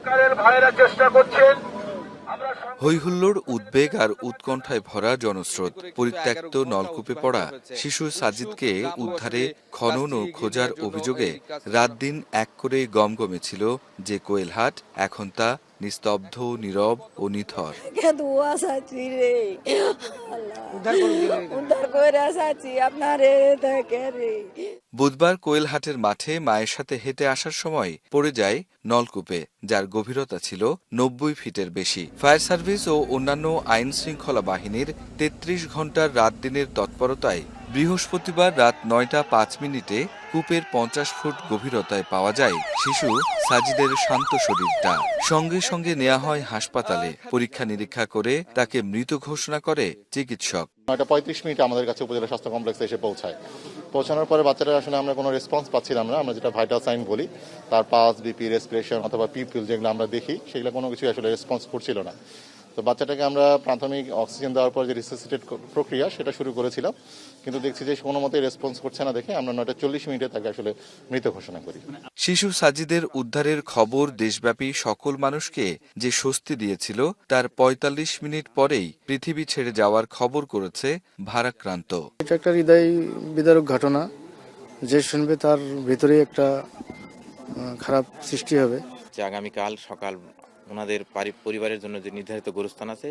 সরকারের ভাইরা চেষ্টা করছেন। হৈহুল্লোড়, উদ্বেগ আর উৎকণ্ঠায় ভরা জনস্রোত। পরিত্যক্ত নলকূপে পড়া শিশু সাজিদকে উদ্ধারে খনন ও খোঁজার অভিযোগে রাত দিন এক করে গমগমে ছিল যে কোয়েলহাট, এখন তা নিস্তব্ধ, নীরব ও নিথর। বুধবার কোয়েলহাটের মাঠে মায়ের সাথে হেঁটে আসার সময় পড়ে যায় নলকূপে, যার গভীরতা ছিল ৯০ ফিটের বেশি। ফায়ার সার্ভিস ও অন্যান্য আইন শৃঙ্খলা বাহিনীর ৩৩ ঘণ্টার রাত দিনের তৎপরতায় বৃহস্পতিবার রাত ৯টা ৫ মিনিটে কূপের ৫০ ফুট গভীরতায় পাওয়া যায় শিশু সাজিদের শান্ত শরীরটা। সঙ্গে সঙ্গে নেওয়া হয় হাসপাতালে। পরীক্ষা নিরীক্ষা করে তাকে মৃত ঘোষণা করে চিকিৎসক। ৯টা ৩৫ মিনিটে আমাদের কাছে উপজেলা স্বাস্থ্য কমপ্লেক্সে এসে পৌঁছায়। পৌঁছানোর পরে বাচ্চাটা আসলে আমরা কোনো রেসপন্স পাচ্ছিলাম না। আমরা যেটা ভাইটাল সাইন বলি, তার পালস, বিপি, রেসপিরেশন অথবা পিপিল যেগুলো আমরা দেখি, সেগুলো কোনো কিছু আসলে রেসপন্স করছিল না। তো বাচ্চাটাকে আমরা প্রাথমিক অক্সিজেন দেওয়ার পর যে রিসাসিটেট প্রক্রিয়া সেটা শুরু করেছিলাম, কিন্তু দেখছি যে কোনো মতেই রেসপন্স করছে না দেখে আমরা ৯টা ৪০ মিনিটে তাকে আসলে মৃত ঘোষণা করি। শিশু সাজিদের উদ্ধারের খবর দেশব্যাপী সকল মানুষকে যে স্বস্তি দিয়েছিল, তার ৪৫ মিনিট পরেই পৃথিবী ছেড়ে যাওয়ার খবর করেছে ভারাক্রান্ত। এটা একটা হৃদয় বিদারক ঘটনা। যে শুনবে তার ভিতরে একটা খারাপ সৃষ্টি হবে। যে আগামীকাল সকাল ওনাদের পরিবারের জন্য যে নির্ধারিত গোরস্থান আছে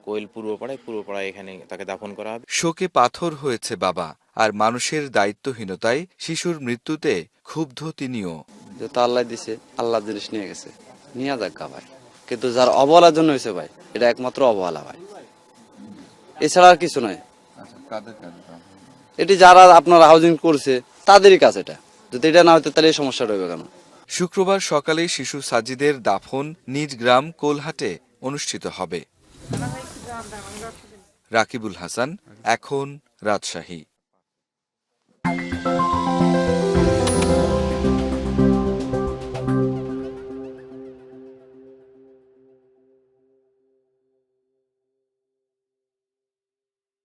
কোয়েল পূর্বপাড়ায় এখানে তাকে দাফন করা হবে। শোকে পাথর হয়েছে বাবা, আর মানুষের দায়িত্বহীনতায় শিশুর মৃত্যুতে ক্ষুব্ধ তিনিও। যেটা আল্লাহ দিছে, আল্লাহ জিনিস নিয়ে গেছে, নিয়ে যাক ভাই, কিন্তু যার অবহেলার জন্য হয়েছে ভাই, এটা একমাত্র অবহেলা ভাই, এছাড়া আর কিছু নয়। এটি যারা আপনারা হাউজিং করছে তাদেরই কাছে, এটা যদি এটা না হতো তাহলে এই সমস্যা রইবে কেন? শুক্রবার সকালে শিশু সাজিদের দাফন নিজ গ্রাম কোলহাটে অনুষ্ঠিত হবে। রাকিবুল হাসান, এখন, রাজশাহী।